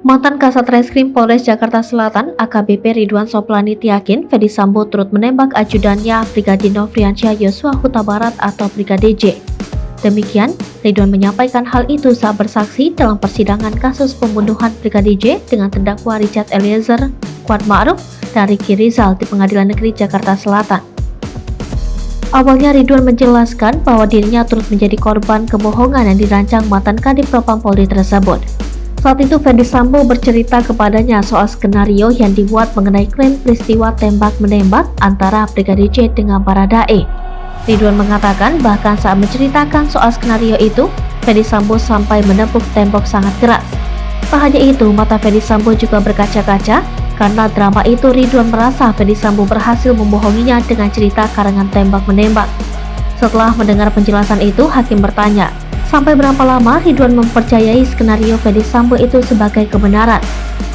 Mantan Kasat Reskrim Polres Jakarta Selatan AKBP Ridwan Soplani yakin Ferdy Sambo turut menembak ajudannya Brigadir Nofriansyah Yosua Huta Barat atau Brigadir J. Demikian, Ridwan menyampaikan hal itu saat bersaksi dalam persidangan kasus pembunuhan Brigadir J dengan terdakwa Richard Eliezer, Kuat Ma'ruf, dan Ricky Rizal di Pengadilan Negeri Jakarta Selatan. Awalnya Ridwan menjelaskan bahwa dirinya turut menjadi korban kebohongan yang dirancang mantan Kadif Propam Polri tersebut. Saat itu Ferdy Sambo bercerita kepadanya soal skenario yang dibuat mengenai klaim peristiwa tembak-menembak antara Brigadir J dengan Baradae. Ridwan mengatakan bahkan saat menceritakan soal skenario itu, Ferdy Sambo sampai menepuk tembok sangat keras. Tak hanya itu, mata Ferdy Sambo juga berkaca-kaca karena drama itu Ridwan merasa Ferdy Sambo berhasil membohonginya dengan cerita karangan tembak-menembak. Setelah mendengar penjelasan itu, hakim bertanya, sampai berapa lama Ridwan mempercayai skenario Ferdy Sambo itu sebagai kebenaran?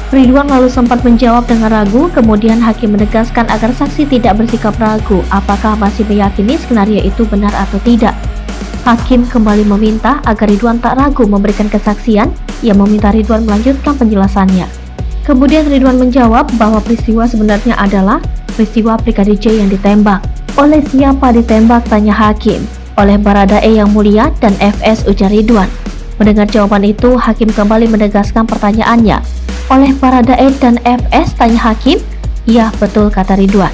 Ridwan lalu sempat menjawab dengan ragu, kemudian hakim menegaskan agar saksi tidak bersikap ragu apakah masih meyakini skenario itu benar atau tidak. Hakim kembali meminta agar Ridwan tak ragu memberikan kesaksian. Ia meminta Ridwan melanjutkan penjelasannya. Kemudian Ridwan menjawab bahwa peristiwa sebenarnya adalah peristiwa Brigadir J yang ditembak. Oleh siapa ditembak? Tanya hakim. Oleh Baradae yang mulia dan FS, ujar Ridwan. Mendengar jawaban itu, hakim kembali menegaskan pertanyaannya. Oleh Baradae dan FS? Tanya hakim. Iya, betul, kata Ridwan.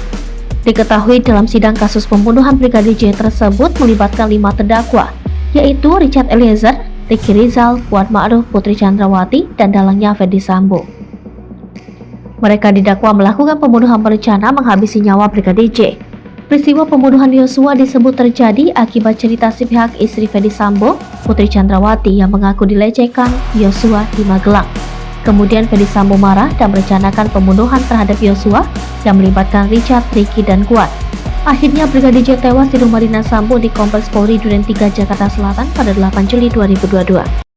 Diketahui dalam sidang kasus pembunuhan Brigadir J tersebut melibatkan 5 terdakwa, yaitu Richard Eliezer, Ricky Rizal, Kuat Ma'ruf, Putri Chandrawati, dan dalangnya Ferdy Sambo. Mereka didakwa melakukan pembunuhan berencana menghabisi nyawa Brigadir J. Peristiwa pembunuhan Yosua disebut terjadi akibat cerita si pihak istri Ferdy Sambo, Putri Chandrawati, yang mengaku dilecehkan Yosua di Magelang. Kemudian Ferdy Sambo marah dan merencanakan pembunuhan terhadap Yosua yang melibatkan Richard, Ricky, dan Kuat. Akhirnya Brigadir J tewas di rumah dinas Sambo di Kompleks Polri Duren 3 Jakarta Selatan pada 8 Juli 2022.